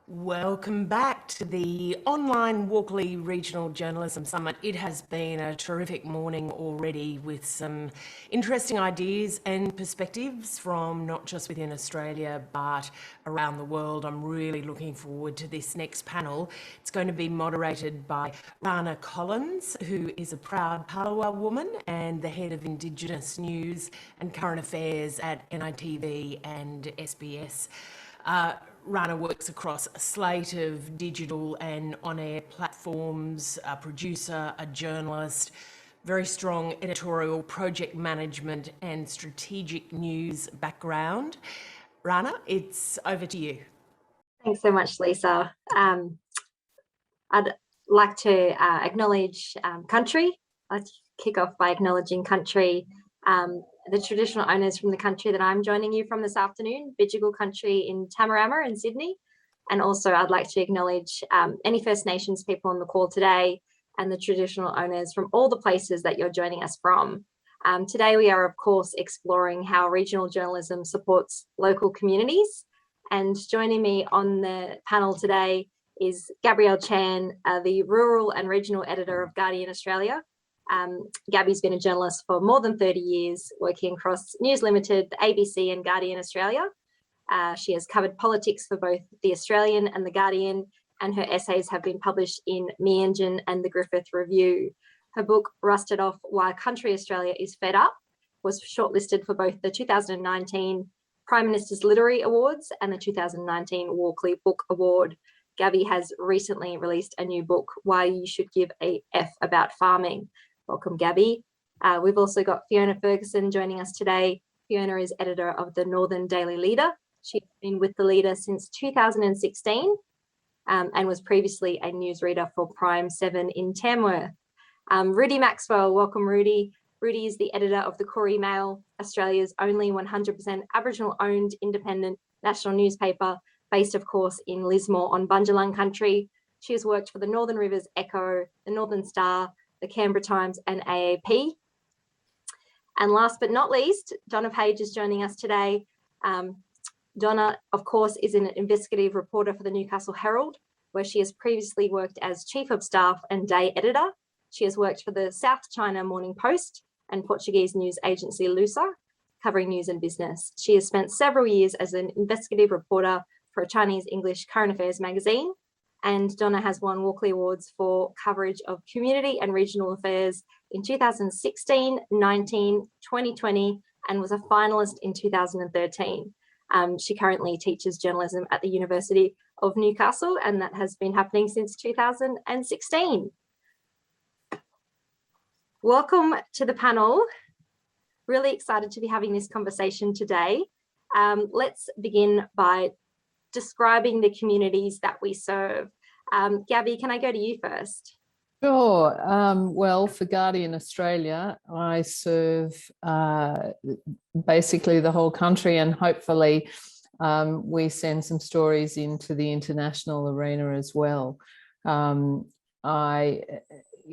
Welcome back to the online Walkley Regional Journalism Summit. It has been a terrific morning already with some interesting ideas and perspectives from not just within Australia but around the world. I'm really looking forward to this next panel. It's going to be moderated by Rhanna Collins, who is a proud Palawa woman and the head of Indigenous News and Current Affairs at NITV and SBS. Rhanna works across a slate of digital and on-air platforms, a producer, a journalist, very strong editorial, project management and strategic news background. Rhanna, it's over to you. Thanks so much, Lisa. I'd like to acknowledge country. I'd kick off by acknowledging country, the traditional owners from the country that I'm joining you from this afternoon, Bidjigal country in Tamarama in Sydney. And also I'd like to acknowledge any First Nations people on the call today and the traditional owners from all the places that you're joining us from. Today we are, of course, exploring how regional journalism supports local communities. And joining me on the panel today is Gabrielle Chan, the Rural and Regional Editor of Guardian Australia. Gabby's been a journalist for more than 30 years, working across News Limited, the ABC and Guardian Australia. She has covered politics for both The Australian and The Guardian, and her essays have been published in Me Engine and The Griffith Review. Her book, Rusted Off Why Country Australia is Fed Up, was shortlisted for both the 2019 Prime Minister's Literary Awards and the 2019 Walkley Book Award. Gabby has recently released a new book, Why You Should Give a F About Farming. Welcome, Gabby. We've also got Fiona Ferguson joining us today. Fiona is editor of the Northern Daily Leader. She's been with the Leader since 2016 and was previously a newsreader for Prime 7 in Tamworth. Rudi Maxwell, welcome, Rudi. Rudi is the editor of the Koori Mail, Australia's only 100% Aboriginal-owned independent national newspaper, based, of course, in Lismore on Bundjalung country. She has worked for the Northern Rivers Echo, the Northern Star, the Canberra Times and AAP. And last but not least, Donna Page is joining us today. Donna, of course, is an investigative reporter for the Newcastle Herald, where she has previously worked as Chief of Staff and Day Editor. She has worked for the South China Morning Post and Portuguese news agency Lusa, covering news and business. She has spent several years as an investigative reporter for a Chinese English current affairs magazine. And Donna has won Walkley Awards for coverage of community and regional affairs in 2016, 19, 2020, and was a finalist in 2013. She currently teaches journalism at the University of Newcastle, and that has been happening since 2016. Welcome to the panel. Really excited to be having this conversation today. Let's begin by describing the communities that we serve. Gabby, can I go to you first? Sure. Well, for Guardian Australia, I serve basically the whole country, and hopefully we send some stories into the international arena as well.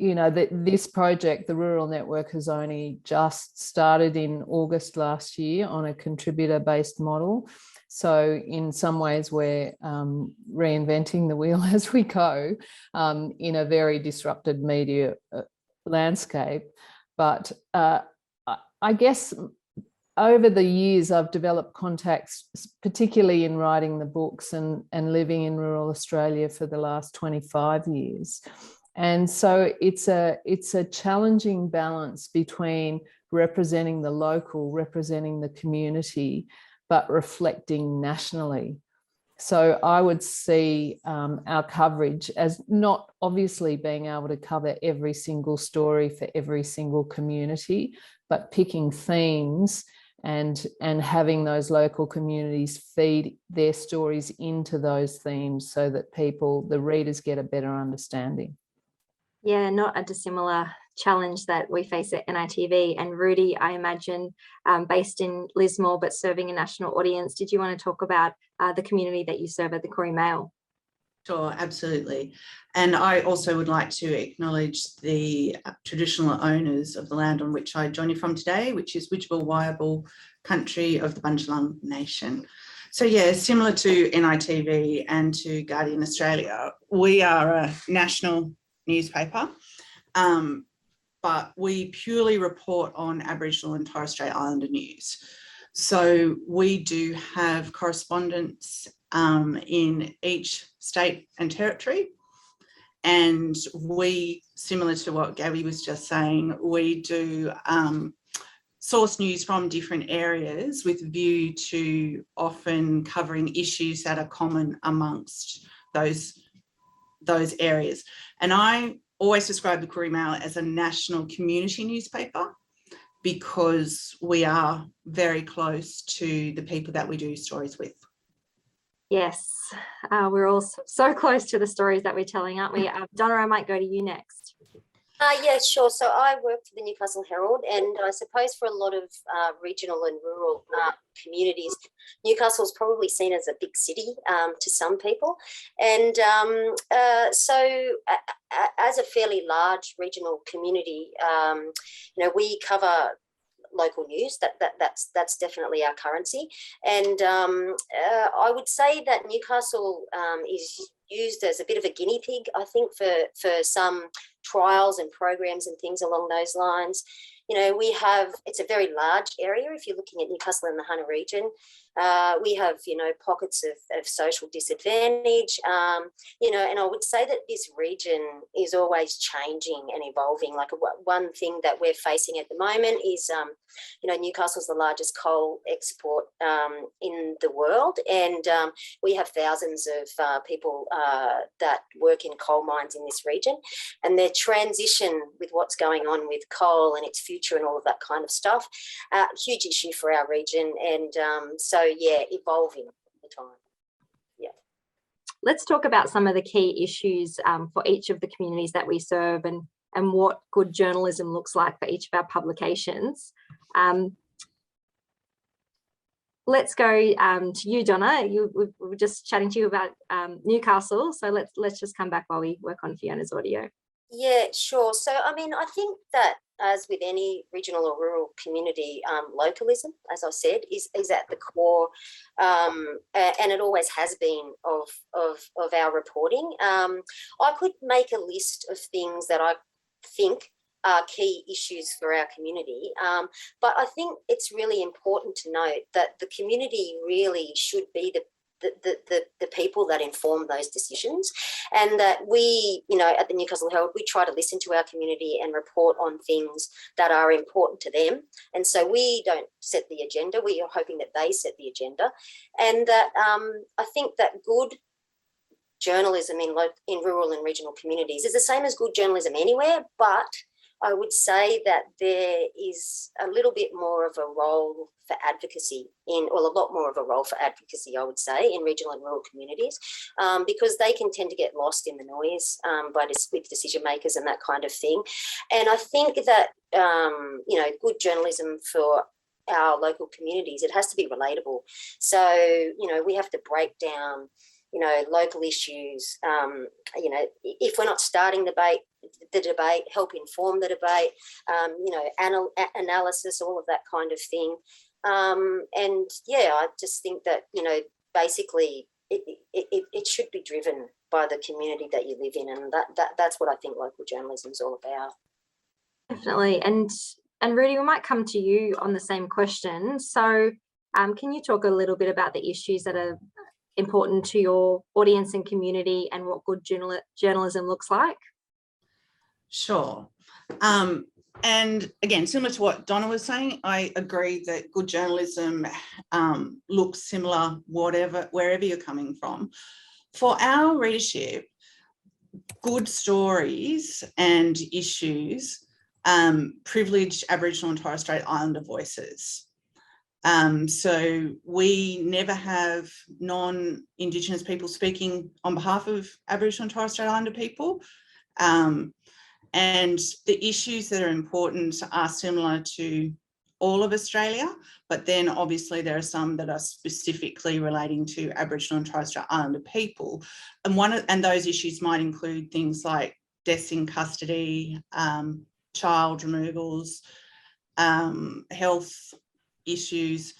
This project, the Rural Network, has only just started in August last year on a contributor-based model. So in some ways, we're reinventing the wheel as we go in a very disrupted media landscape. But I guess over the years, I've developed contacts, particularly in writing the books and living in rural Australia for the last 25 years. And so it's a challenging balance between representing the local, representing the community, but reflecting nationally. So I would see our coverage as not obviously being able to cover every single story for every single community, but picking themes and having those local communities feed their stories into those themes so that the readers get a better understanding. Yeah, not a dissimilar challenge that we face at NITV. And Rudi, I imagine, based in Lismore but serving a national audience, did you want to talk about the community that you serve at the Koori Mail? Sure, absolutely. And I also would like to acknowledge the traditional owners of the land on which I join you from today, which is Widjabul Waiable country of the Bundjalung Nation. So yeah, similar to NITV and to Guardian Australia, we are a national newspaper, but we purely report on Aboriginal and Torres Strait Islander news. So we do have correspondents in each state and territory. And we, similar to what Gabby was just saying, we do source news from different areas with a view to often covering issues that are common amongst those areas. And I always describe the Koori Mail as a national community newspaper because we are very close to the people that we do stories with. Yes, we're all so close to the stories that we're telling, aren't we? Donna, I might go to you next. Yeah, sure. So I work for the Newcastle Herald, and I suppose for a lot of regional and rural communities, Newcastle is probably seen as a big city to some people. And so as a fairly large regional community, we cover local news. That's definitely our currency. And I would say that Newcastle is used as a bit of a guinea pig, I think, for some trials and programs and things along those lines. It's a very large area. If you're looking at Newcastle and the Hunter region, we have, pockets of social disadvantage, and I would say that this region is always changing and evolving. Like one thing that we're facing at the moment is, Newcastle's the largest coal export in the world, and we have thousands of people that work in coal mines in this region, and their transition with what's going on with coal and its future and all of that kind of stuff, huge issue for our region. And evolving all the time. Yeah. Let's talk about some of the key issues for each of the communities that we serve, and what good journalism looks like for each of our publications. Let's go to you, Donna. We were just chatting to you about Newcastle, so let's just come back while we work on Fiona's audio. Yeah, sure. So, I think that as with any regional or rural community, localism, as I said, is at the core, and it always has been of our reporting. I could make a list of things that I think are key issues for our community, but I think it's really important to note that the community really should be the people that inform those decisions, and that we, at the Newcastle Herald, we try to listen to our community and report on things that are important to them. And so we don't set the agenda, we are hoping that they set the agenda. And that I think that good journalism in rural and regional communities is the same as good journalism anywhere, but I would say that there is a little bit more of a role for advocacy a lot more of a role for advocacy, I would say, in regional and rural communities, because they can tend to get lost in the noise with decision makers and that kind of thing. And I think that, good journalism for our local communities, it has to be relatable. So, we have to break down local issues, if we're not starting the debate, help inform the debate, analysis, all of that kind of thing. I just think that, basically it should be driven by the community that you live in. And that's what I think local journalism is all about. Definitely. And Rudi, we might come to you on the same question. So can you talk a little bit about the issues that are important to your audience and community, and what good journalism looks like? Sure. And again, similar to what Donna was saying, I agree that good journalism looks similar wherever you're coming from. For our readership, good stories and issues privilege Aboriginal and Torres Strait Islander voices. So we never have non-Indigenous people speaking on behalf of Aboriginal and Torres Strait Islander people. And the issues that are important are similar to all of Australia, but then obviously there are some that are specifically relating to Aboriginal and Torres Strait Islander people. And those issues might include things like deaths in custody, child removals, health issues.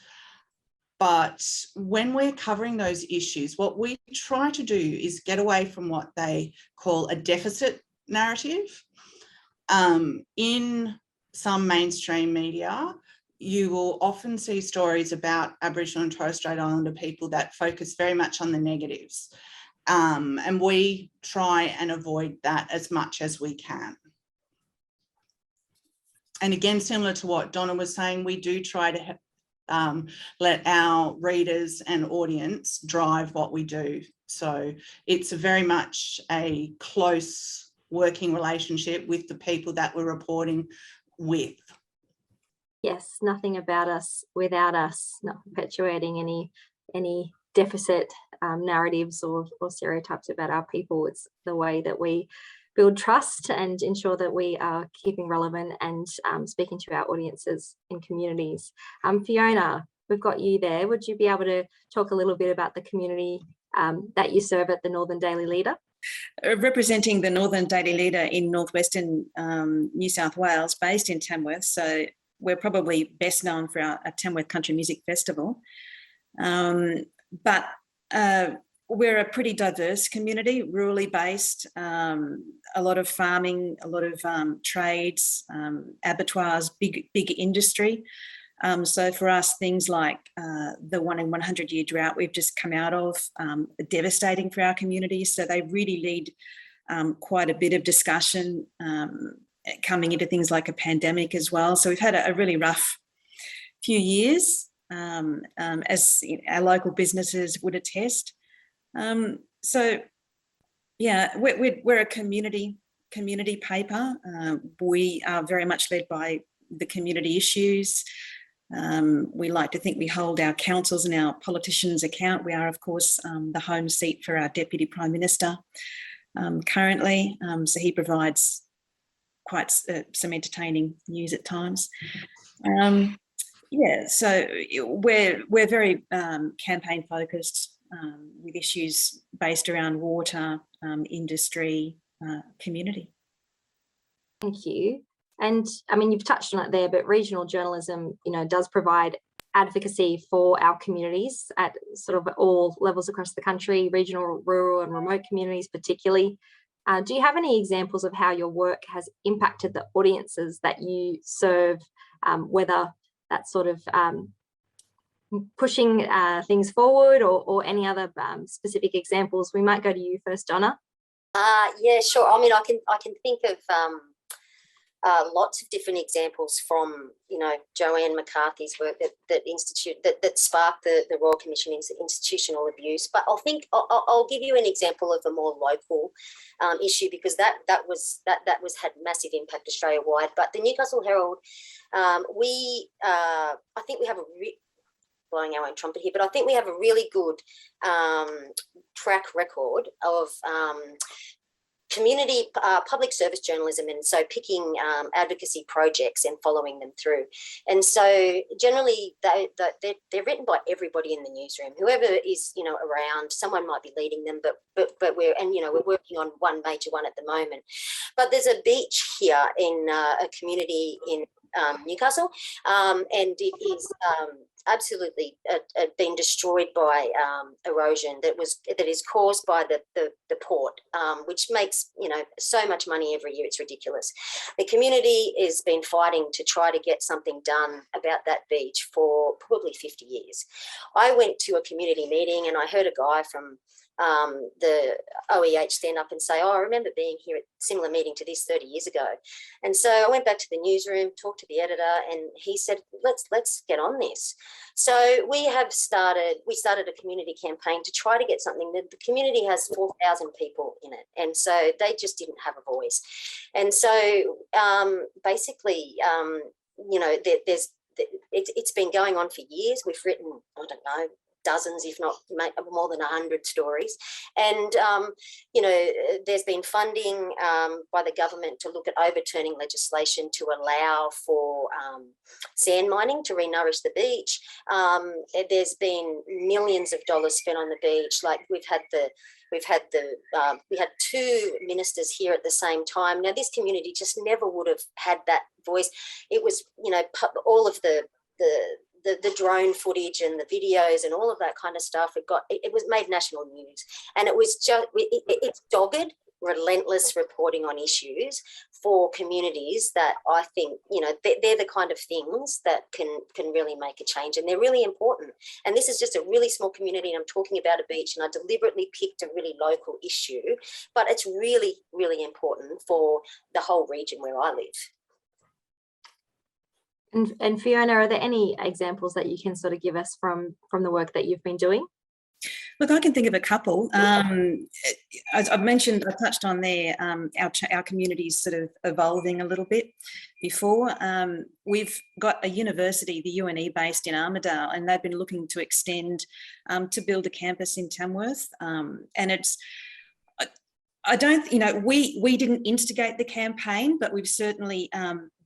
But when we're covering those issues, what we try to do is get away from what they call a deficit narrative. In some mainstream media, you will often see stories about Aboriginal and Torres Strait Islander people that focus very much on the negatives. And we try and avoid that as much as we can. And again, similar to what Donna was saying, we do try to let our readers and audience drive what we do. So it's very much a close working relationship with the people that we're reporting with. Yes, nothing about us without us, not perpetuating any deficit narratives or stereotypes about our people. It's the way that we build trust and ensure that we are keeping relevant and speaking to our audiences in communities. Fiona, we've got you there. Would you be able to talk a little bit about the community that you serve at the Northern Daily Leader? Representing the Northern Daily Leader in northwestern New South Wales, based in Tamworth. So we're probably best known for our Tamworth Country Music Festival. But we're a pretty diverse community, rurally based, a lot of farming, a lot of trades, abattoirs, big industry. So for us, things like the 1 in 100 year drought we've just come out of, devastating for our community. So they really lead quite a bit of discussion coming into things like a pandemic as well. So we've had a really rough few years, as our local businesses would attest. So yeah, we're a community paper. We are very much led by the community issues. We like to think we hold our councils and our politicians account. We are, of course, the home seat for our Deputy Prime Minister currently. So he provides quite some entertaining news at times. Yeah, so we're very campaign focused with issues based around water, industry, community. Thank you. And I mean, you've touched on it there, but regional journalism, does provide advocacy for our communities at sort of all levels across the country, regional, rural and remote communities particularly. Do you have any examples of how your work has impacted the audiences that you serve, whether that's sort of pushing things forward or any other specific examples? We might go to you first, Donna. Yeah, sure. I mean, I can think of lots of different examples from, Joanne McCarthy's work that sparked the Royal Commission into institutional abuse. But I'll give you an example of a more local issue, because that had massive impact Australia wide. But the Newcastle Herald, I think we have blowing our own trumpet here, but I think we have a really good track record of community public service journalism, and so picking advocacy projects and following them through. And so generally they're written by everybody in the newsroom, whoever is around. Someone might be leading them, but we're working on one major one at the moment. But there's a beach here in a community in Newcastle, and it is absolutely been destroyed by erosion that is caused by the port, which makes so much money every year. It's ridiculous. The community has been fighting to try to get something done about that beach for probably 50 years. I went to a community meeting and I heard a guy from the OEH stand up and say, I remember being here at a similar meeting to this 30 years ago. And so I went back to the newsroom, talked to the editor, and he said, let's get on this. So we started a community campaign to try to get something. The community has 4,000 people in it, and so they just didn't have a voice. And so basically, it's been going on for years. We've written, I don't know, dozens, if not more than 100 stories. And, there's been funding by the government to look at overturning legislation to allow for sand mining to re-nourish the beach. There's been millions of dollars spent on the beach. Like we had 2 ministers here at the same time. Now, this community just never would have had that voice. It was, all of the the drone footage and the videos and all of that kind of stuff, it was made national news, and it was just it's dogged, relentless reporting on issues for communities that I think, you know, they're the kind of things that can really make a change, and they're really important. And this is just a really small community, and I'm talking about a beach, and I deliberately picked a really local issue, but it's really, really important for the whole region where I live. And Fiona, are there any examples that you can sort of give us from the work that you've been doing? Look, I can think of a couple. As I've mentioned, I touched on there, our community's sort of evolving a little bit before. We've got a university, the UNE, based in Armidale, and they've been looking to extend to build a campus in Tamworth. And it's, I don't, you know, we didn't instigate the campaign, but we've certainly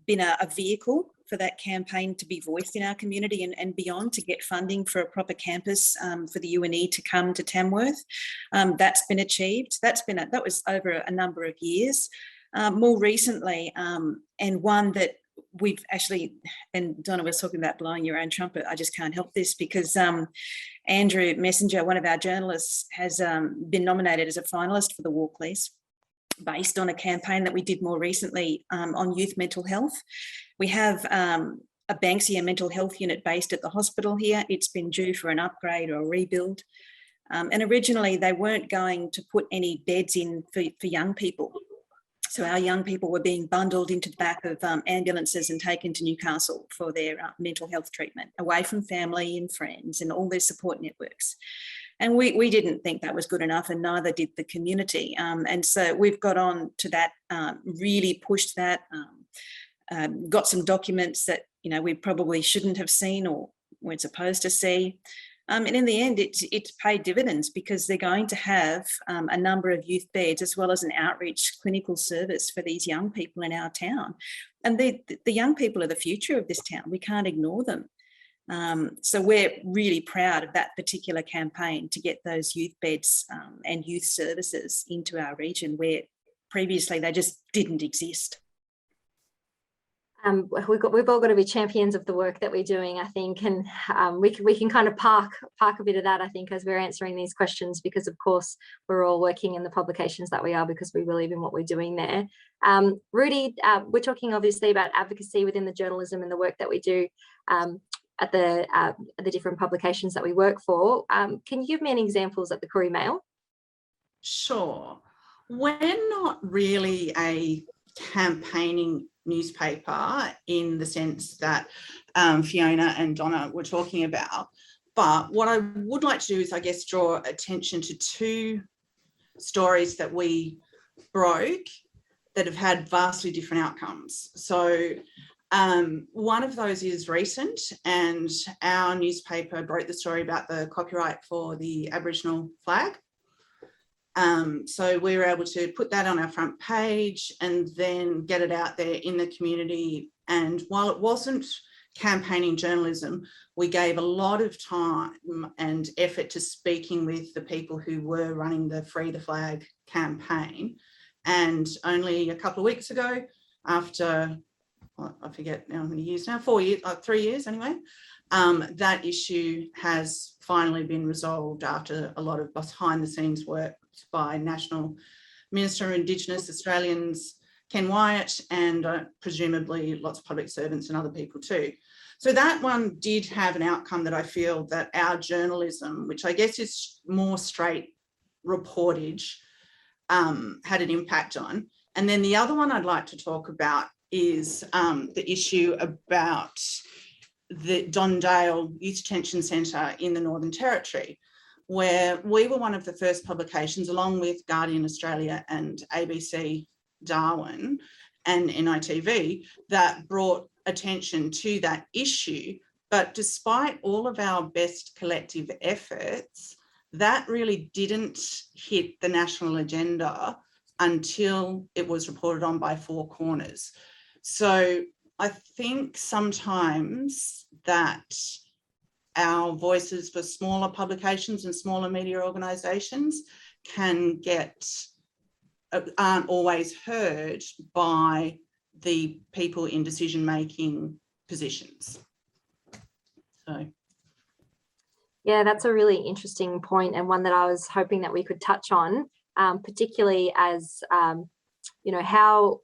been a vehicle for that campaign to be voiced in our community and beyond, to get funding for a proper campus for the UNE to come to Tamworth. That's been achieved. That was over a number of years. More recently, and one that we've actually, and Donna was talking about blowing your own trumpet, I just can't help this, because Andrew Messenger, one of our journalists, has been nominated as a finalist for the Walkleys, based on a campaign that we did more recently on youth mental health. We have a Banksia mental health unit based at the hospital here. It's been due for an upgrade or a rebuild. And originally they weren't going to put any beds in for young people. So our young people were being bundled into the back of ambulances and taken to Newcastle for their mental health treatment, away from family and friends and all their support networks. And we didn't think that was good enough, and neither did the community. And so we've got on to that, really pushed that, got some documents that, you know, we probably shouldn't have seen or weren't supposed to see. And in the end, it's paid dividends, because they're going to have a number of youth beds, as well as an outreach clinical service for these young people in our town. And the young people are the future of this town. We can't ignore them. So we're really proud of that particular campaign to get those youth beds and youth services into our region, where previously they just didn't exist. We've all got to be champions of the work that we're doing, I think, and we can kind of park a bit of that, I think, as we're answering these questions, because of course we're all working in the publications that we are, because we believe in what we're doing there. Rudi, we're talking obviously about advocacy within the journalism and the work that we do at the different publications that we work for. Can you give me any examples at the Koori Mail? Sure. We're not really a campaigning newspaper in the sense that Fiona and Donna were talking about. But what I would like to do is, I guess, draw attention to two stories that we broke that have had vastly different outcomes. So one of those is recent, and our newspaper broke the story about the copyright for the Aboriginal flag. So we were able to put that on our front page and then get it out there in the community. And while it wasn't campaigning journalism, we gave a lot of time and effort to speaking with the people who were running the Free the Flag campaign. And only a couple of weeks ago, after, well, I forget how many years now, 4 years, 3 years anyway, that issue has finally been resolved after a lot of behind the scenes work by National Minister of Indigenous Australians, Ken Wyatt, and presumably lots of public servants and other people too. So that one did have an outcome that I feel that our journalism, which I guess is more straight reportage, had an impact on. And then the other one I'd like to talk about is the issue about the Dondale Youth Detention Centre in the Northern Territory, where we were one of the first publications, along with Guardian Australia and ABC Darwin and NITV, that brought attention to that issue. But despite all of our best collective efforts, that really didn't hit the national agenda until it was reported on by Four Corners. So I think sometimes that our voices for smaller publications and smaller media organisations aren't always heard by the people in decision-making positions. So. Yeah, that's a really interesting point, and one that I was hoping that we could touch on, particularly as, how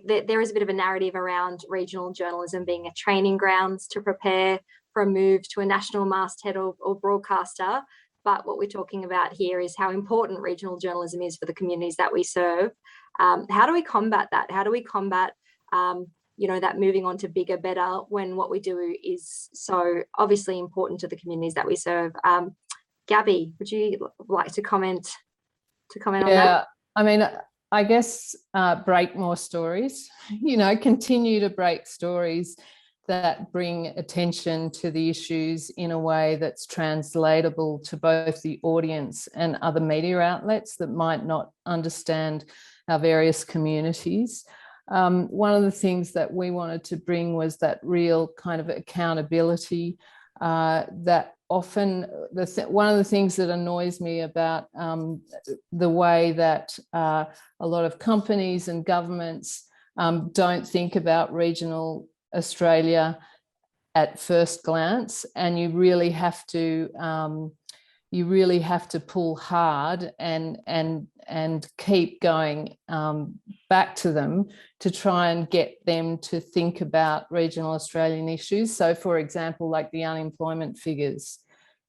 there is a bit of a narrative around regional journalism being a training grounds to prepare for a move to a national masthead or broadcaster. But what we're talking about here is how important regional journalism is for the communities that we serve. How do we combat that? How do we combat that moving on to bigger, better, when what we do is so obviously important to the communities that we serve? Gabby, would you like to comment on that? Yeah, I mean, I guess break more stories, continue to break stories that bring attention to the issues in a way that's translatable to both the audience and other media outlets that might not understand our various communities. One of the things that we wanted to bring was that real kind of accountability that often, one of the things that annoys me about the way that a lot of companies and governments don't think about regional Australia at first glance, and you really have to pull hard and keep going back to them to try and get them to think about regional Australian issues. So, for example, like the unemployment figures,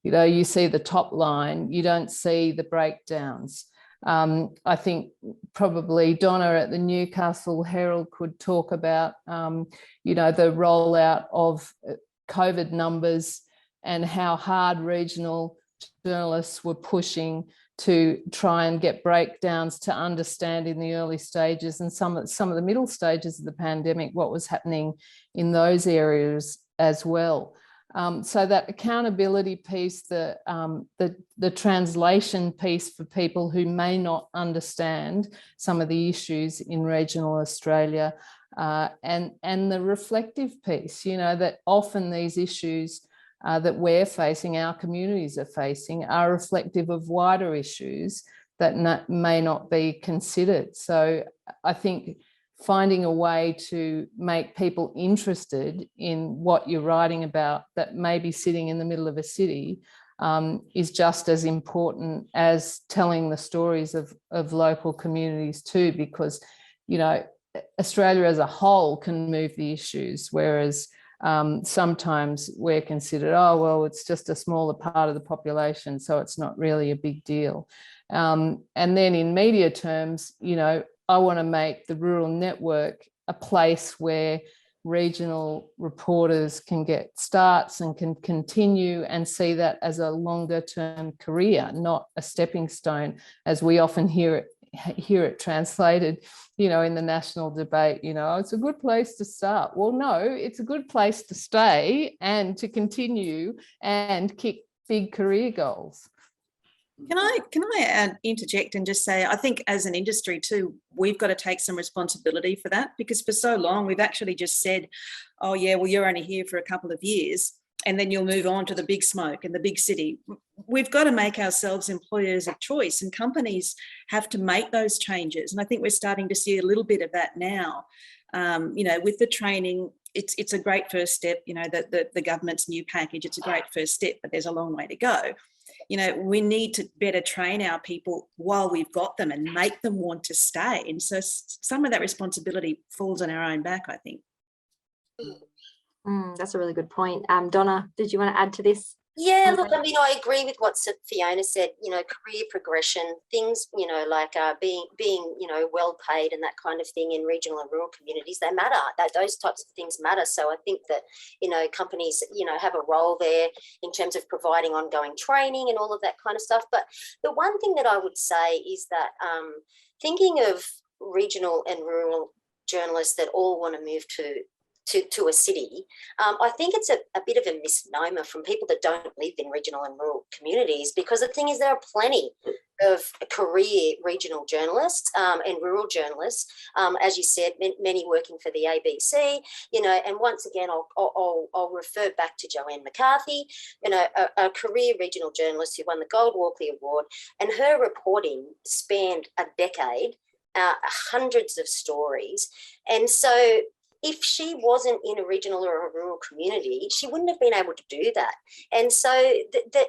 you see the top line, you don't see the breakdowns. I think probably Donna at the Newcastle Herald could talk about, the rollout of COVID numbers and how hard regional journalists were pushing to try and get breakdowns to understand in the early stages and some of the middle stages of the pandemic what was happening in those areas as well. So that accountability piece, the translation piece for people who may not understand some of the issues in regional Australia, and the reflective piece, that often these issues that we're facing, our communities are facing, are reflective of wider issues that may not be considered. So I think finding a way to make people interested in what you're writing about that may be sitting in the middle of a city is just as important as telling the stories of local communities too, because, Australia as a whole can move the issues, whereas sometimes we're considered, oh, well, it's just a smaller part of the population, so it's not really a big deal. And then in media terms, I want to make the rural network a place where regional reporters can get starts and can continue and see that as a longer term career, not a stepping stone, as we often hear it translated, in the national debate, it's a good place to start. Well, no, it's a good place to stay and to continue and kick big career goals. Can I interject and just say, I think as an industry too, we've got to take some responsibility for that, because for so long we've actually just said, oh yeah, well, you're only here for a couple of years and then you'll move on to the big smoke and the big city. We've got to make ourselves employers of choice, and companies have to make those changes. And I think we're starting to see a little bit of that now. With the training, it's a great first step, the government's new package, it's a great first step, but there's a long way to go. We need to better train our people while we've got them and make them want to stay. And so some of that responsibility falls on our own back, I think. That's a really good point. Donna, did you want to add to this? Yeah, look, I agree with what Fiona said, career progression, things, like being well paid and that kind of thing in regional and rural communities, they matter. Those types of things matter. So I think that, companies, have a role there in terms of providing ongoing training and all of that kind of stuff. But the one thing that I would say is that thinking of regional and rural journalists that all want to move to a city, I think it's a bit of a misnomer from people that don't live in regional and rural communities, because the thing is there are plenty of career regional journalists and rural journalists, as you said, many working for the ABC, and once again, I'll refer back to Joanne McCarthy, a career regional journalist who won the Gold Walkley Award, and her reporting spanned a decade, hundreds of stories. And so if she wasn't in a regional or a rural community, she wouldn't have been able to do that. And so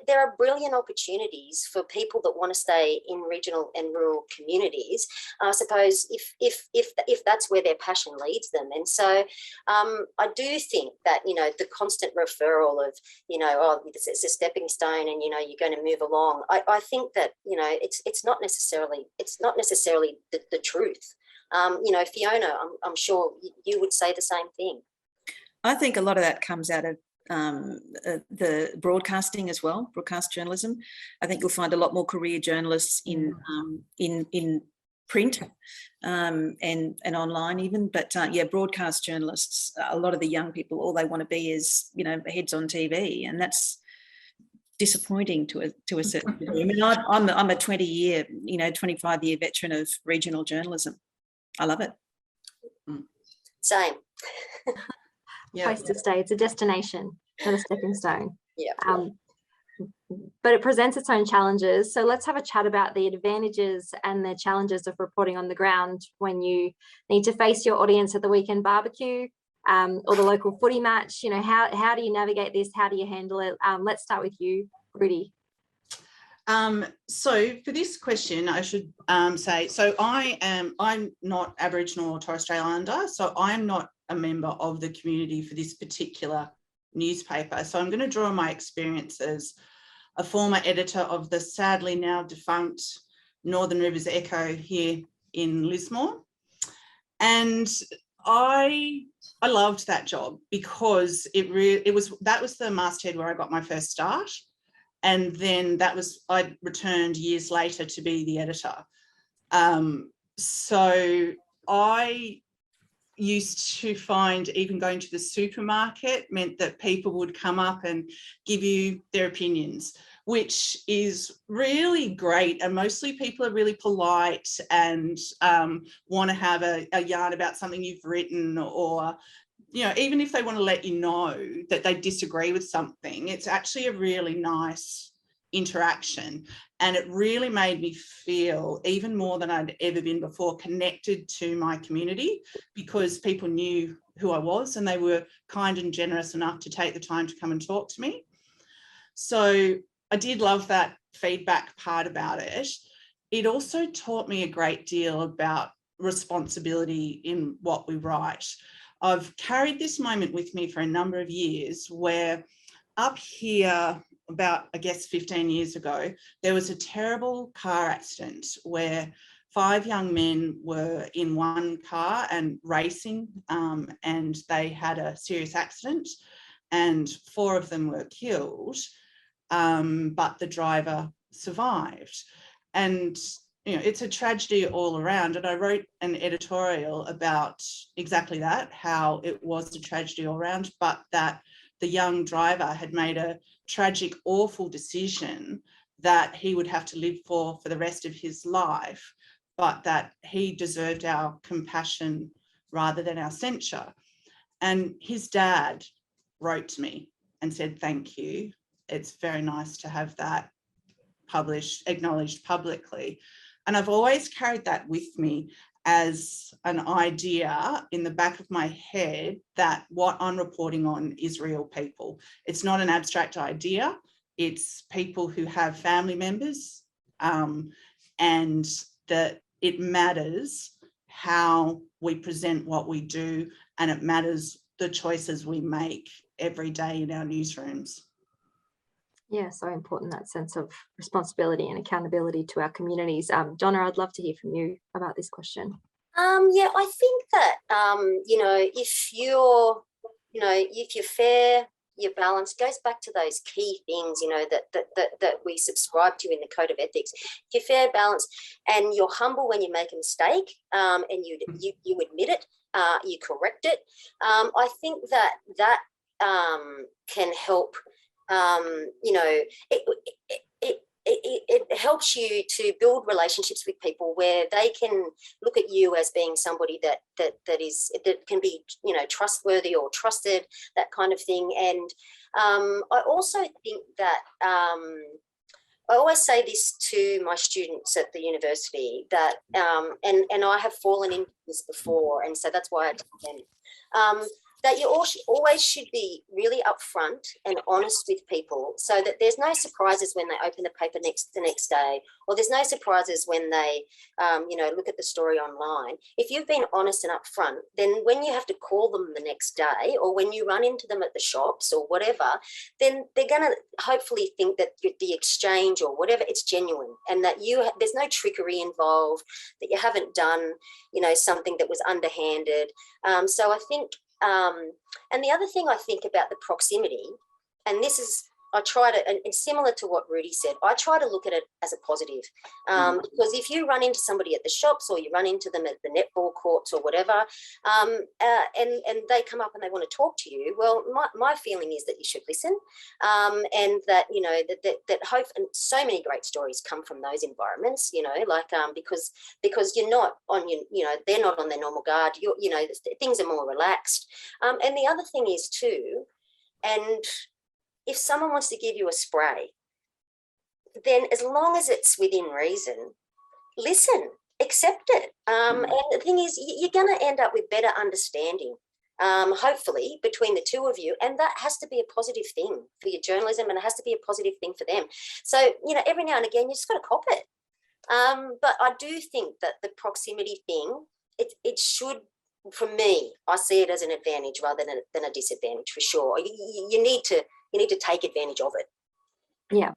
there are brilliant opportunities for people that want to stay in regional and rural communities, I suppose, if that's where their passion leads them. And so I do think that, you know, the constant referral of, you know, oh, it's a stepping stone and, you know, you're going to move along. I think that, you know, it's not necessarily the truth. You know, Fiona, I'm sure you would say the same thing. I think a lot of that comes out of the broadcasting as well, broadcast journalism. I think you'll find a lot more career journalists in print and online even, but yeah, broadcast journalists, a lot of the young people, all they want to be is, you know, heads on TV, and that's disappointing to a certain degree. I mean, I'm a 20-year, you know, 25-year veteran of regional journalism. I love it. Same. Yeah. Place to stay. It's a destination, not a stepping stone. Yeah. But it presents its own challenges. So let's have a chat about the advantages and the challenges of reporting on the ground when you need to face your audience at the weekend barbecue or the local footy match. You know, how do you navigate this? How do you handle it? Let's start with you, Rudi. So for this question, I should say, so I'm not Aboriginal or Torres Strait Islander, so I'm not a member of the community for this particular newspaper. So I'm going to draw on my experience as a former editor of the sadly now defunct Northern Rivers Echo here in Lismore. And I loved that job because that was the masthead where I got my first start. And then I returned years later to be the editor. So I used to find even going to the supermarket meant that people would come up and give you their opinions, which is really great. And mostly people are really polite and want to have a yarn about something you've written, or, you know, even if they want to let you know that they disagree with something, it's actually a really nice interaction. And it really made me feel, even more than I'd ever been before, connected to my community, because people knew who I was and they were kind and generous enough to take the time to come and talk to me. So I did love that feedback part about it. It also taught me a great deal about responsibility in what we write. I've carried this moment with me for a number of years where up here, about, I guess, 15 years ago, there was a terrible car accident where 5 young men were in one car and racing, and they had a serious accident and 4 of them were killed, but the driver survived. And, you know, it's a tragedy all around. And I wrote an editorial about exactly that, how it was a tragedy all around, but that the young driver had made a tragic, awful decision that he would have to live for the rest of his life, but that he deserved our compassion rather than our censure. And his dad wrote to me and said, "Thank you. It's very nice to have that published, acknowledged publicly." And I've always carried that with me as an idea in the back of my head that what I'm reporting on is real people. It's not an abstract idea. It's people who have family members, and that it matters how we present what we do, and it matters the choices we make every day in our newsrooms. Yeah, so important, that sense of responsibility and accountability to our communities. Donna, I'd love to hear from you about this question. Yeah, I think that, you know, if you're fair, you're balanced, goes back to those key things, you know, that we subscribe to in the Code of Ethics. If you're fair, balanced, and you're humble when you make a mistake, and you admit it, you correct it, I think that can help. You know, it helps you to build relationships with people where they can look at you as being somebody that can be, you know, trustworthy or trusted, that kind of thing. And I also think that I always say this to my students at the university, that and I have fallen into this before, and so that's why I tell them, that you always should be really upfront and honest with people, so that there's no surprises when they open the paper the next day, or there's no surprises when they, look at the story online. If you've been honest and upfront, then when you have to call them the next day, or when you run into them at the shops or whatever, then they're going to hopefully think that the exchange or whatever, it's genuine, and that there's no trickery involved, that you haven't done, something that was underhanded. So I think. And the other thing I think about the proximity, and this is, I try to, and similar to what Rudi said, I try to look at it as a positive, because if you run into somebody at the shops, or you run into them at the netball courts or whatever, and they come up and they want to talk to you, well, my feeling is that you should listen, and that, that hope, and so many great stories come from those environments, because you're not on they're not on their normal guard, things are more relaxed. And the other thing is too, and if someone wants to give you a spray, then as long as it's within reason, listen, accept it. And the thing is, you're going to end up with better understanding, hopefully, between the two of you. And that has to be a positive thing for your journalism, and it has to be a positive thing for them. So, every now and again, you just got to cop it. But I do think that the proximity thing, it should, for me, I see it as an advantage rather than a disadvantage, for sure. You need to take advantage of it. Yeah.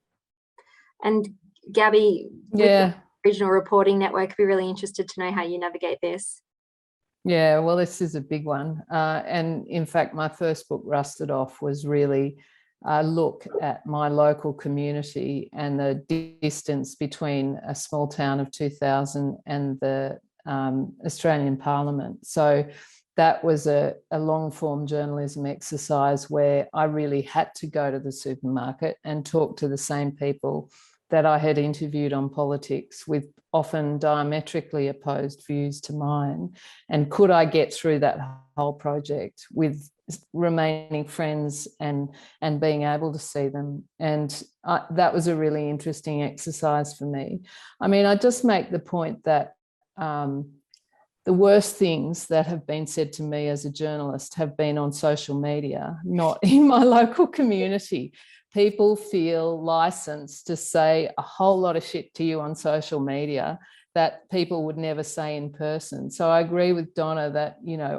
And Gabby, yeah, Regional Reporting Network, I'd be really interested to know how you navigate this. Yeah, well, this is a big one. And in fact, my first book, Rusted Off, was really a look at my local community and the distance between a small town of 2,000 and the Australian Parliament. So that was a long-form journalism exercise where I really had to go to the supermarket and talk to the same people that I had interviewed on politics, with often diametrically opposed views to mine. And could I get through that whole project with remaining friends and being able to see them? And that was a really interesting exercise for me. I mean, I just make the point that the worst things that have been said to me as a journalist have been on social media, not in my local community. People feel licensed to say a whole lot of shit to you on social media that people would never say in person. So I agree with Donna that,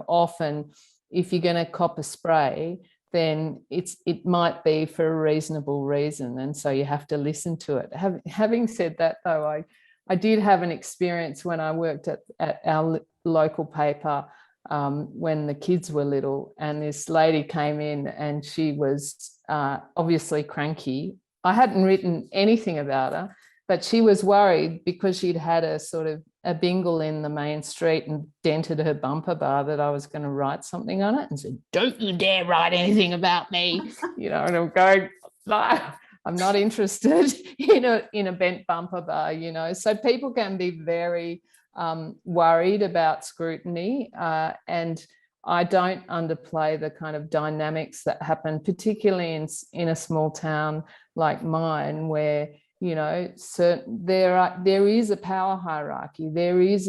often if you're going to cop a spray, then it might be for a reasonable reason. And so you have to listen to it. Having said that, though, I did have an experience when I worked at our local paper when the kids were little, and this lady came in and she was obviously cranky. I hadn't written anything about her, but she was worried because she'd had a sort of a bingle in the main street and dented her bumper bar that I was going to write something on it, and said, "Don't you dare write anything about me." And I'm going, "No, I'm not interested in a bent bumper bar," So people can be very worried about scrutiny, and I don't underplay the kind of dynamics that happen, particularly in a small town like mine, where there is a power hierarchy. There is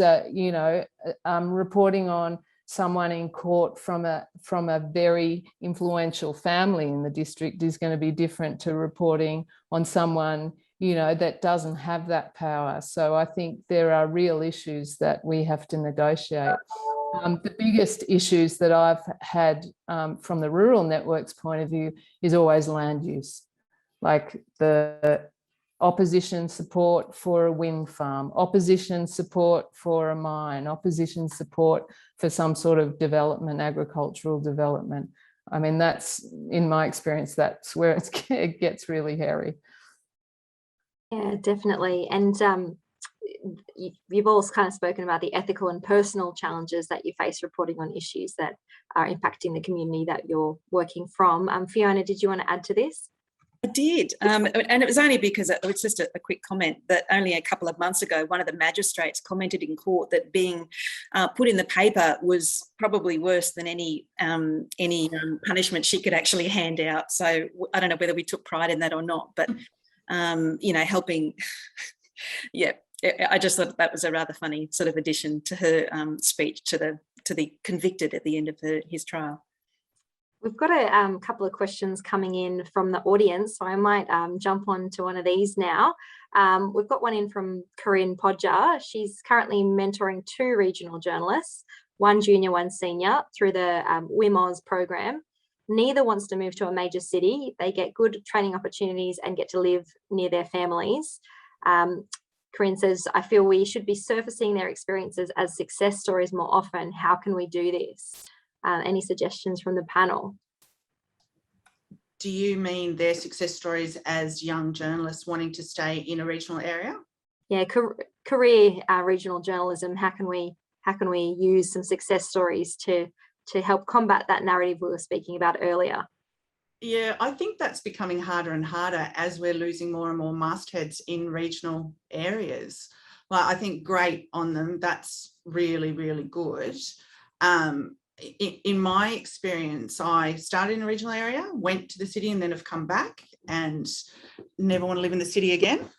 reporting on someone in court from a very influential family in the district is going to be different to reporting on someone that doesn't have that power. So I think there are real issues that we have to negotiate. The biggest issues that I've had from the rural network's point of view is always land use, like the opposition support for a wind farm, opposition support for a mine, opposition support for some sort of development, agricultural development. I mean, that's, in my experience, that's where it gets really hairy. Yeah, definitely. And you've all kind of spoken about the ethical and personal challenges that you face reporting on issues that are impacting the community that you're working from. Fiona, did you want to add to this? I did, and it was only because it was just a quick comment that only a couple of months ago, one of the magistrates commented in court that being put in the paper was probably worse than any punishment she could actually hand out. So I don't know whether we took pride in that or not, but helping. Yeah, I just thought that was a rather funny sort of addition to her speech to to the convicted at the end of his trial. We've got a couple of questions coming in from the audience, so I might jump on to one of these now. We've got one in from Corinne Podger. She's currently mentoring 2 regional journalists, one junior, one senior, through the WIMOZ program. Neither wants to move to a major city. They get good training opportunities and get to live near their families. Corinne says, I feel we should be surfacing their experiences as success stories more often. How can we do this? Any suggestions from the panel? Do you mean their success stories as young journalists wanting to stay in a regional area? Yeah, career regional journalism. How can we use some success stories to help combat that narrative we were speaking about earlier? Yeah, I think that's becoming harder and harder as we're losing more and more mastheads in regional areas. Well, I think great on them. That's really, really good. In my experience, I started in a regional area, went to the city, and then have come back and never want to live in the city again.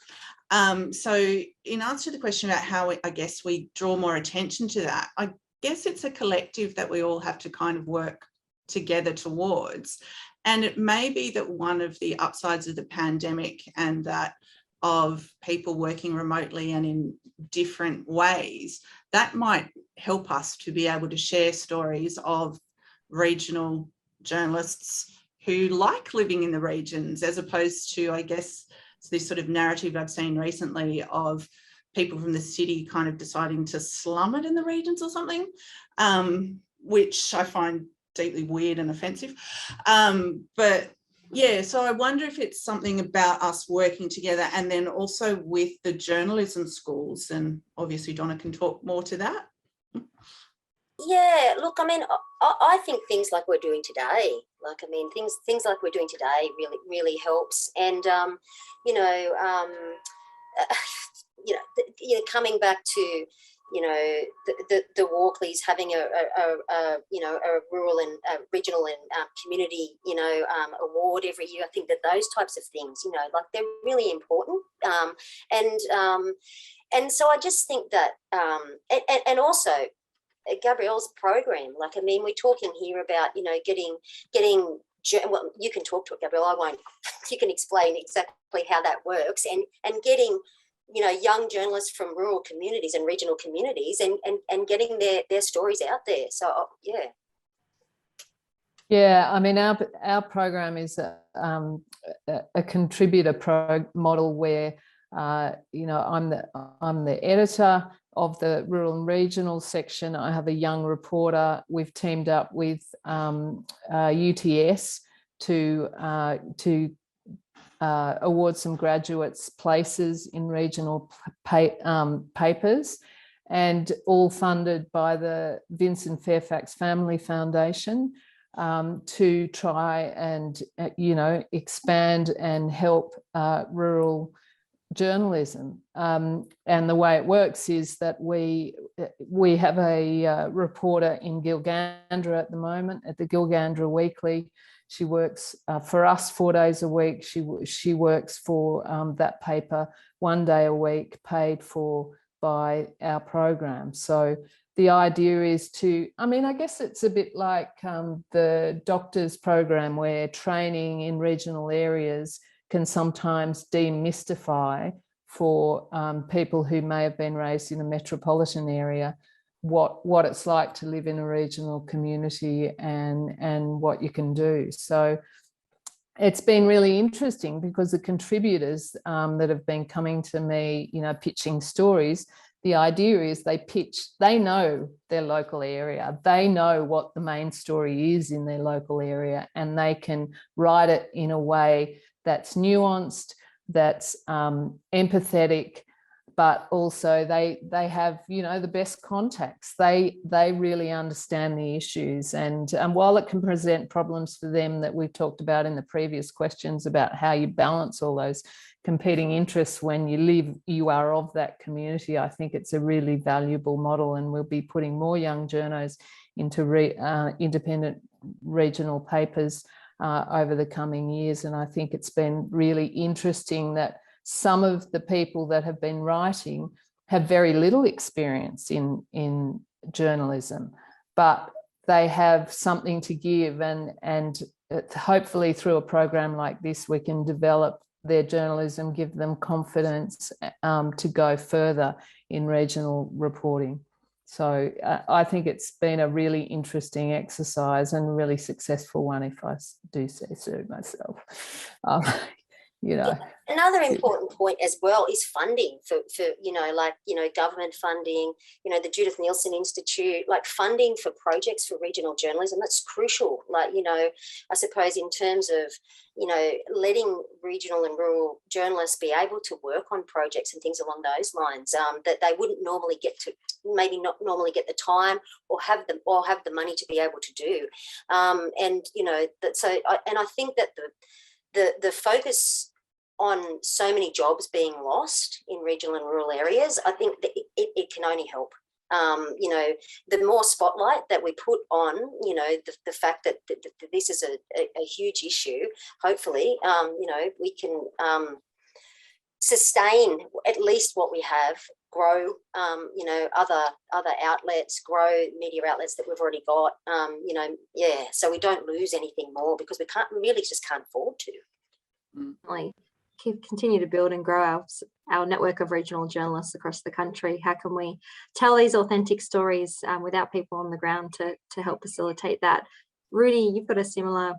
So in answer to the question about how I guess we draw more attention to that, I guess it's a collective that we all have to kind of work together towards. And it may be that one of the upsides of the pandemic and that of people working remotely and in different ways, that might help us to be able to share stories of regional journalists who like living in the regions, as opposed to, I guess, this sort of narrative I've seen recently of people from the city kind of deciding to slum it in the regions or something, which I find deeply weird and offensive. But yeah, so I wonder if it's something about us working together, and then also with the journalism schools, and obviously Donna can talk more to that. Yeah, look, I mean, I think things like we're doing today, things like we're doing today really helps. And coming back to the Walkleys having a rural and regional and community award every year. I think that those types of things, they're really important. And so I just think that and also Gabrielle's program, we're talking here about getting. Well, you can talk to it, Gabrielle. I won't. You can explain exactly how that works, and getting young journalists from rural communities and regional communities and getting their stories out there. So, yeah. Yeah, I mean, our program is a contributor model where, I'm the editor of the rural and regional section. I have a young reporter. We've teamed up with UTS to award some graduates places in regional papers, and all funded by the Vincent Fairfax Family Foundation, to try and expand and help rural journalism. And the way it works is that we have a reporter in Gilgandra at the moment, at the Gilgandra Weekly. She works for us 4 days a week. She works for that paper 1 day a week, paid for by our program. So the idea is I guess it's a bit like the doctors program, where training in regional areas can sometimes demystify for people who may have been raised in a metropolitan area what it's like to live in a regional community and what you can do. So it's been really interesting, because the contributors that have been coming to me, pitching stories, the idea is they know their local area, they know what the main story is in their local area, and they can write it in a way that's nuanced, that's empathetic, but also they have the best contacts. They really understand the issues, and while it can present problems for them that we've talked about in the previous questions about how you balance all those competing interests when you are of that community, I think it's a really valuable model, and we'll be putting more young journos into independent regional papers over the coming years. And I think it's been really interesting that some of the people that have been writing have very little experience in journalism, but they have something to give, and hopefully through a program like this we can develop their journalism, give them confidence to go further in regional reporting. So I think it's been a really interesting exercise and a really successful one, if I do say so myself. You know. Another important point as well is funding for government funding, the Judith Neilson Institute, like funding for projects for regional journalism. That's crucial. Like, I suppose in terms of, letting regional and rural journalists be able to work on projects and things along those lines that they wouldn't normally get to, maybe not normally get the time or have the money to be able to do. I think that the focus on so many jobs being lost in regional and rural areas, I think that it can only help. The more spotlight that we put on, the fact that this is a huge issue, hopefully, we can sustain at least what we have, grow, other outlets, grow media outlets that we've already got, so we don't lose anything more, because we just can't afford to. Like, continue to build and grow our network of regional journalists across the country. How can we tell these authentic stories without people on the ground to help facilitate that? Rudi, you've got a similar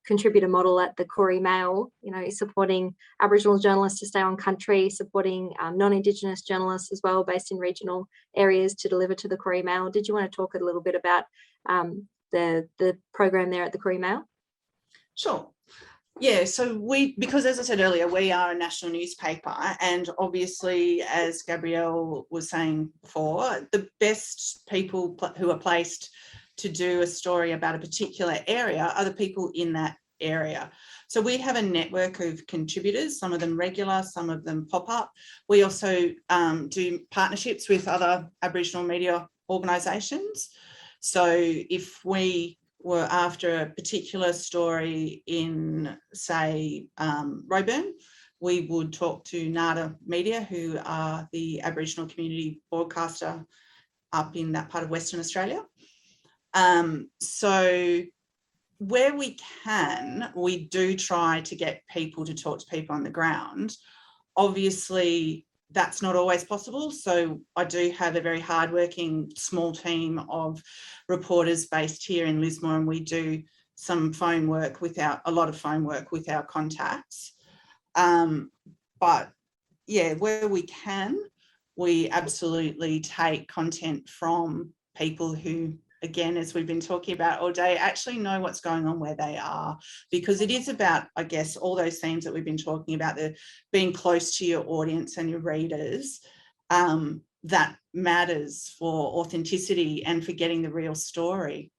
contributor model at the Koori Mail, supporting Aboriginal journalists to stay on country, supporting non-Indigenous journalists as well based in regional areas to deliver to the Koori Mail. Did you want to talk a little bit about the program there at the Koori Mail? Sure. Yeah, so because as I said earlier, we are a national newspaper, and obviously, as Gabrielle was saying before, the best people who are placed to do a story about a particular area are the people in that area. So we have a network of contributors, some of them regular, some of them pop up. We also do partnerships with other Aboriginal media organisations. So if we were after a particular story in, say, Roebourne, we would talk to NITV Media, who are the Aboriginal community broadcaster up in that part of Western Australia. So where we can, we do try to get people to talk to people on the ground. Obviously, that's not always possible. So I do have a very hardworking small team of reporters based here in Lismore, and we do some a lot of phone work with our contacts. But yeah, where we can, we absolutely take content from people who, again, as we've been talking about all day, actually know what's going on where they are, because it is about, I guess, all those themes that we've been talking about, the being close to your audience and your readers, that matters for authenticity and for getting the real story.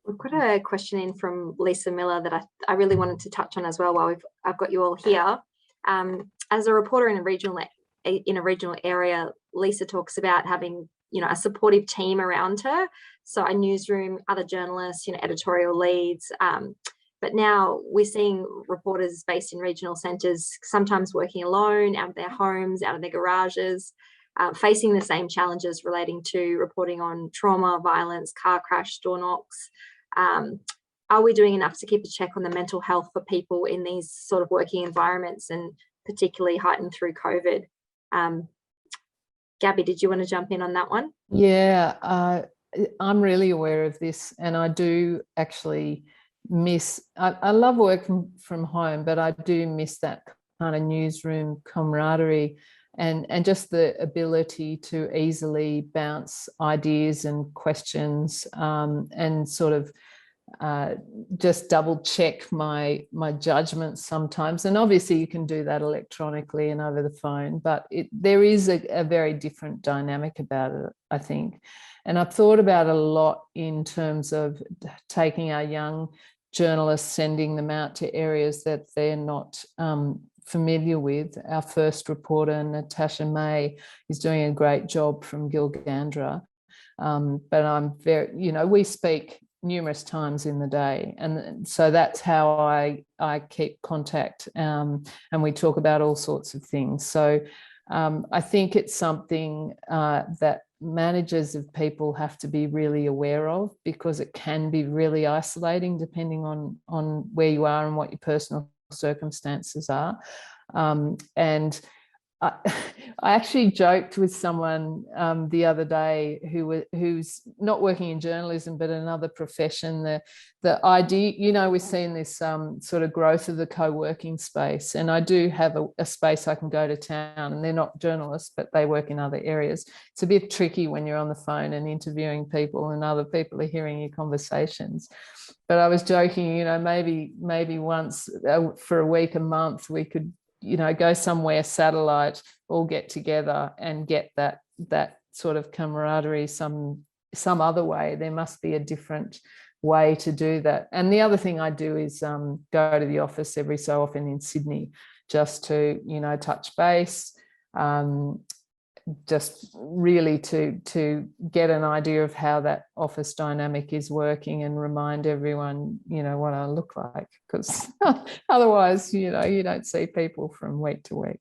We've got a question in from Lisa Miller that I really wanted to touch on as well while I've got you all here. As a reporter in a regional area, Lisa talks about having a supportive team around her. So a newsroom, other journalists, editorial leads. But now we're seeing reporters based in regional centres sometimes working alone, out of their homes, out of their garages, facing the same challenges relating to reporting on trauma, violence, car crash, door knocks. Are we doing enough to keep a check on the mental health for people in these sort of working environments, and particularly heightened through COVID? Gabby, did you want to jump in on that one? Yeah, I'm really aware of this, and I do actually miss, I love working from home, but I do miss that kind of newsroom camaraderie and just the ability to easily bounce ideas and questions and sort of just double check my judgments sometimes. And obviously you can do that electronically and over the phone, but there is a very different dynamic about it, I think. And I've thought about it a lot in terms of taking our young journalists, sending them out to areas that they're not familiar with. Our first reporter, Natasha May, is doing a great job from Gilgandra. But I'm very, we speak numerous times in the day, and so that's how I keep contact, and we talk about all sorts of things. So I think it's something that managers of people have to be really aware of, because it can be really isolating depending on where you are and what your personal circumstances are. And I actually joked with someone the other day who's not working in journalism but another profession. The idea, you know, we're seeing this sort of growth of the co-working space, and I do have a space I can go to town, and they're not journalists but they work in other areas. It's a bit tricky when you're on the phone and interviewing people and other people are hearing your conversations. But I was joking, you know, maybe once for a week, a month, we could, you know, go somewhere satellite, all get together and get that sort of camaraderie some other way. There must be a different way to do that. And the other thing I do is go to the office every so often in Sydney, just to, you know, touch base, just really to get an idea of how that office dynamic is working and remind everyone, you know, what I look like, because otherwise, you know, you don't see people from week to week.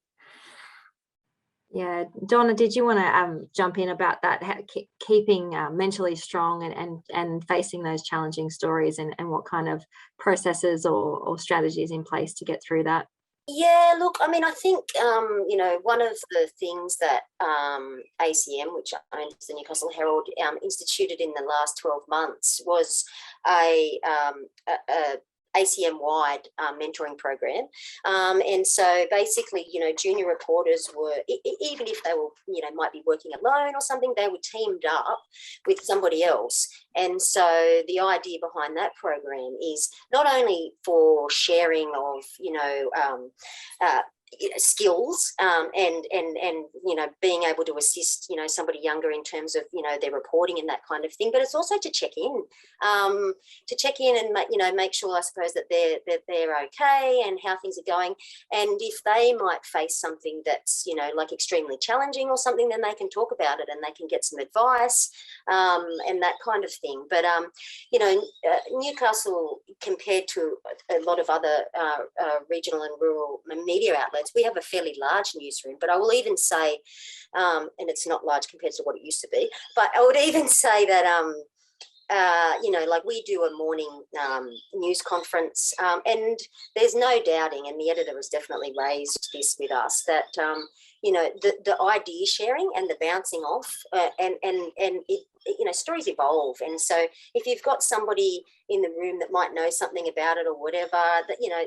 Yeah, Donna, did you want to jump in about that, keeping mentally strong and facing those challenging stories, and what kind of processes or strategies in place to get through that? Yeah, look, I mean, I think, you know, one of the things that ACM, which owns the Newcastle Herald, instituted in the last 12 months was a ACM-wide mentoring program. And so basically, you know, junior reporters were, even if they were, you know, might be working alone or something, they were teamed up with somebody else. And so the idea behind that program is not only for sharing of, you know, skills and you know, being able to assist, you know, somebody younger in terms of, you know, their reporting and that kind of thing, but it's also to check in and make, you know, make sure, I suppose, that they're okay and how things are going. And if they might face something that's, you know, like extremely challenging or something, then they can talk about it and they can get some advice and that kind of thing. But you know, Newcastle, compared to a lot of other regional and rural media outlets, we have a fairly large newsroom, but I will even say, and it's not large compared to what it used to be, but I would even say that, you know, like we do a morning news conference, and there's no doubting, and the editor has definitely raised this with us, that, you know, the idea sharing and the bouncing off and it, you know, stories evolve. And so if you've got somebody in the room that might know something about it or whatever, that, you know,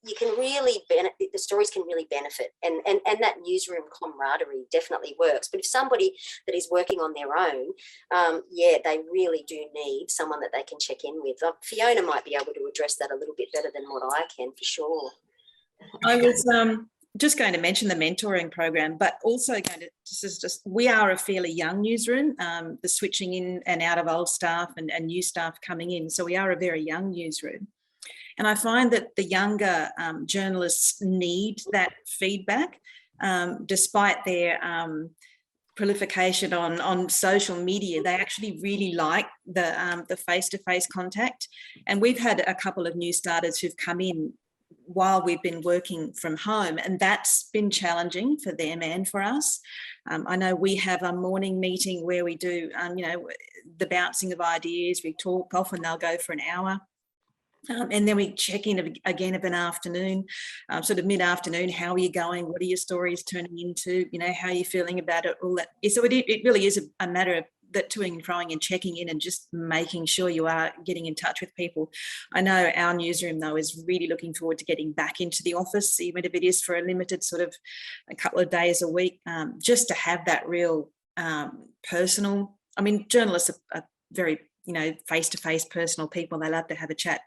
you can really benefit, the stories can really benefit, and that newsroom camaraderie definitely works. But if somebody that is working on their own, yeah, they really do need someone that they can check in with. Fiona might be able to address that a little bit better than what I can, for sure. I was just going to mention the mentoring program, but also going to we are a fairly young newsroom, the switching in and out of old staff and new staff coming in. So we are a very young newsroom. And I find that the younger journalists need that feedback, despite their proliferation on social media. They actually really like the face-to-face contact. And we've had a couple of new starters who've come in while we've been working from home, and that's been challenging for them and for us. I know we have a morning meeting where we do, you know, the bouncing of ideas. We talk, often they'll go for an hour. And then we check in again of an afternoon, sort of mid-afternoon. How are you going? What are your stories turning into? You know, how are you feeling about it? All that. So it really is a matter of that toing and froing and checking in and just making sure you are getting in touch with people. I know our newsroom, though, is really looking forward to getting back into the office, even if it is for a limited sort of a couple of days a week, just to have that real personal. I mean, journalists are very, you know, face-to-face personal people. They love to have a chat,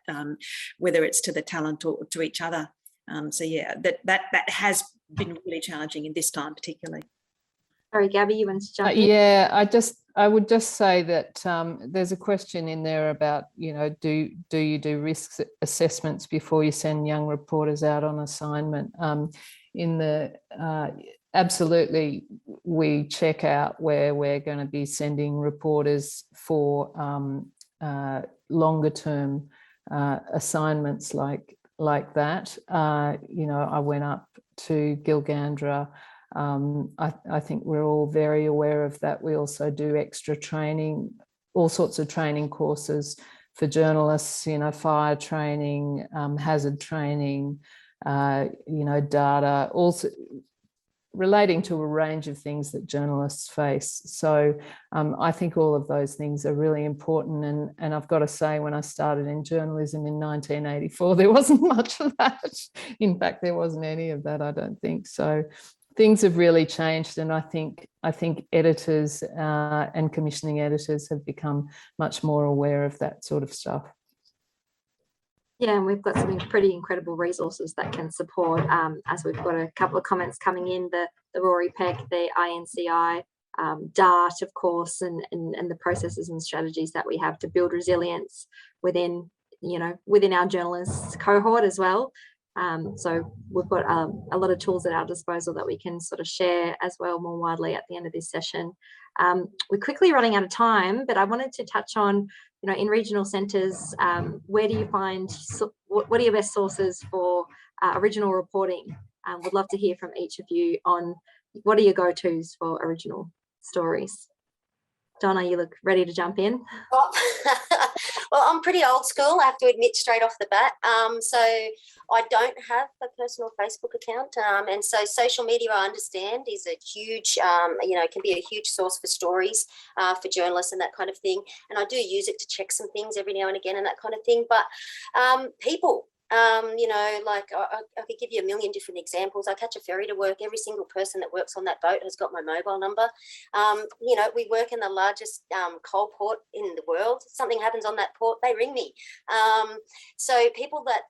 whether it's to the talent or to each other. So yeah, that has been really challenging in this time particularly. Sorry, Gabby, you want to jump in? Yeah, I would just say that there's a question in there about, you know, do you do risk assessments before you send young reporters out on assignment? Absolutely, we check out where we're going to be sending reporters for longer term assignments like that. You know, I went up to Gilgandra I think we're all very aware of that. We also do extra training, all sorts of training courses for journalists, fire training, hazard training, data, also relating to a range of things that journalists face. So I think all of those things are really important. And I've got to say, when I started in journalism in 1984, there wasn't much of that. In fact, there wasn't any of that, I don't think. So things have really changed. And I think editors and commissioning editors have become much more aware of that sort of stuff. Yeah, and we've got some pretty incredible resources that can support, as we've got a couple of comments coming in, the Rory Peck, the INCI, DART, of course, and the processes and strategies that we have to build resilience within our journalists cohort as well. So we've got a lot of tools at our disposal that we can sort of share as well more widely at the end of this session. We're quickly running out of time, but I wanted to touch on, in regional centres, where do you find, what are your best sources for original reporting? Would love to hear from each of you on what are your go-tos for original stories. Donna, you look ready to jump in. Well, I'm pretty old school, I have to admit straight off the bat. So I don't have a personal Facebook account. And so social media, I understand, is a huge, can be a huge source for stories for journalists and that kind of thing. And I do use it to check some things every now and again and that kind of thing. But people, I could give you a million different examples. I catch a ferry to work. Every single person that works on that boat has got my mobile number. We work in the largest coal port in the world. Something happens on that port, they ring me. So people that,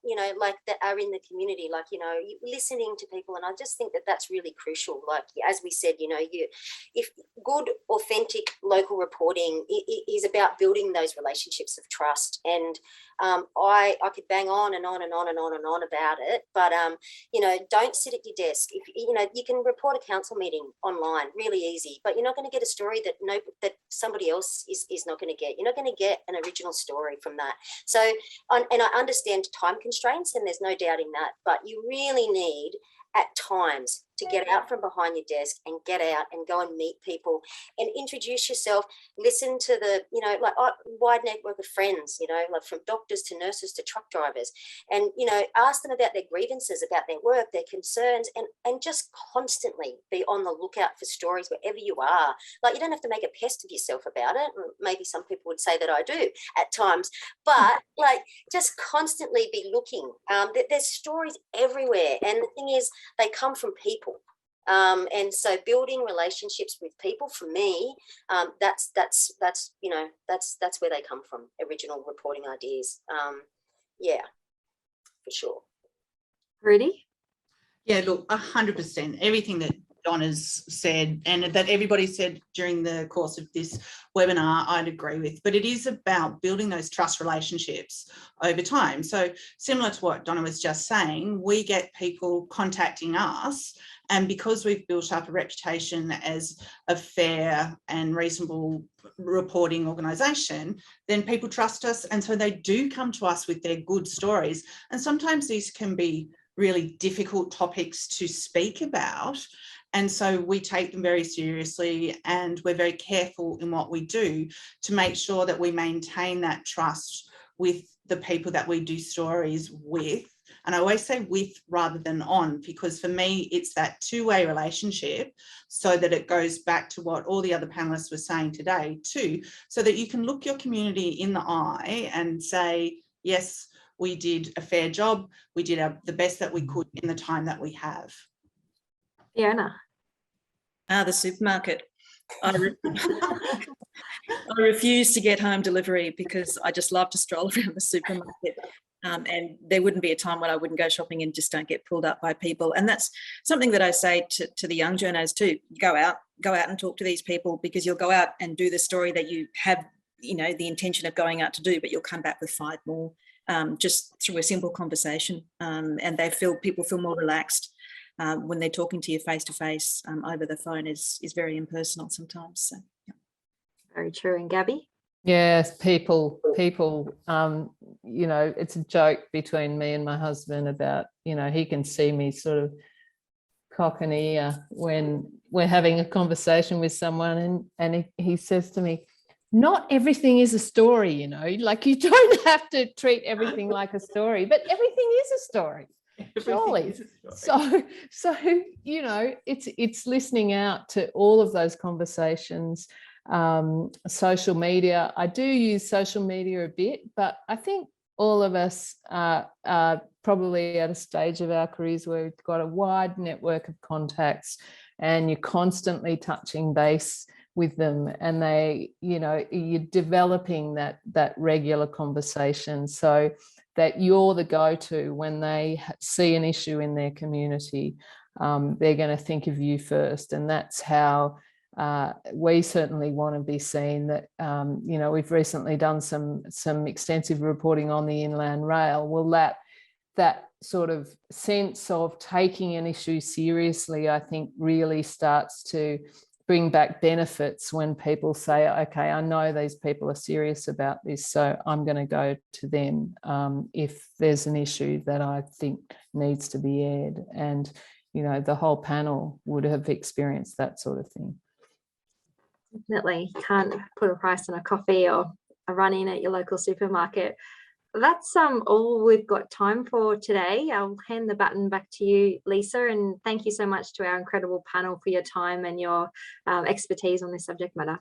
that are in the community, listening to people. And I just think that that's really crucial. Like, as we said, if good, authentic local reporting is about building those relationships of trust. And I could bang on and on and on and on and on about it, but don't sit at your desk. If you can report a council meeting online really easy, but you're not going to get a story that somebody else is not going to get. You're not going to get an original story from that. So, and I understand time constraints, and there's no doubting that, but you really need at times to get out from behind your desk and get out and go and meet people and introduce yourself, listen to the, wide network of friends, like from doctors to nurses to truck drivers, and, ask them about their grievances, about their work, their concerns, and just constantly be on the lookout for stories wherever you are. Like, you don't have to make a pest of yourself about it. Maybe some people would say that I do at times, but just constantly be looking. There's stories everywhere. And the thing is, they come from people. And so building relationships with people, for me, that's where they come from, original reporting ideas. For sure. Rudi? Yeah, look, 100%. Everything that Donna's said and that everybody said during the course of this webinar, I'd agree with. But it is about building those trust relationships over time. So similar to what Donna was just saying, we get people contacting us, and because we've built up a reputation as a fair and reasonable reporting organisation, then people trust us, and so they do come to us with their good stories. And sometimes these can be really difficult topics to speak about. And so we take them very seriously, and we're very careful in what we do to make sure that we maintain that trust with the people that we do stories with. And I always say with rather than on, because for me, it's that two-way relationship, so that it goes back to what all the other panelists were saying today too, so that you can look your community in the eye and say, yes, we did a fair job. We did the best that we could in the time that we have. Fiona? The supermarket. I refuse to get home delivery because I just love to stroll around the supermarket. And there wouldn't be a time when I wouldn't go shopping and just don't get pulled up by people. And that's something that I say to the young journos too. Go out and talk to these people, because you'll go out and do the story that you have, the intention of going out to do, but you'll come back with 5 more just through a simple conversation. And people feel more relaxed when they're talking to you face to face. Over the phone is very impersonal sometimes. So, yeah. Very true. And Gabby? Yes, people, it's a joke between me and my husband about, he can see me sort of cock an ear when we're having a conversation with someone and he says to me, not everything is a story, you know, like you don't have to treat everything like a story, but everything is a story. Surely. So you know, it's listening out to all of those conversations. Social media, I do use social media a bit, but I think all of us are probably at a stage of our careers where we've got a wide network of contacts and you're constantly touching base with them, and they, you know, you're developing that regular conversation so that you're the go-to when they see an issue in their community. They're going to think of you first, and that's how we certainly want to be seen. That you know, we've recently done some extensive reporting on the Inland Rail. Well, that sort of sense of taking an issue seriously, I think, really starts to bring back benefits when people say, okay, I know these people are serious about this, so I'm going to go to them if there's an issue that I think needs to be aired. And, you know, the whole panel would have experienced that sort of thing. Definitely. Can't put a price on a coffee or a run-in at your local supermarket. That's all we've got time for today. I'll hand the baton back to you, Lisa, and thank you so much to our incredible panel for your time and your expertise on this subject matter.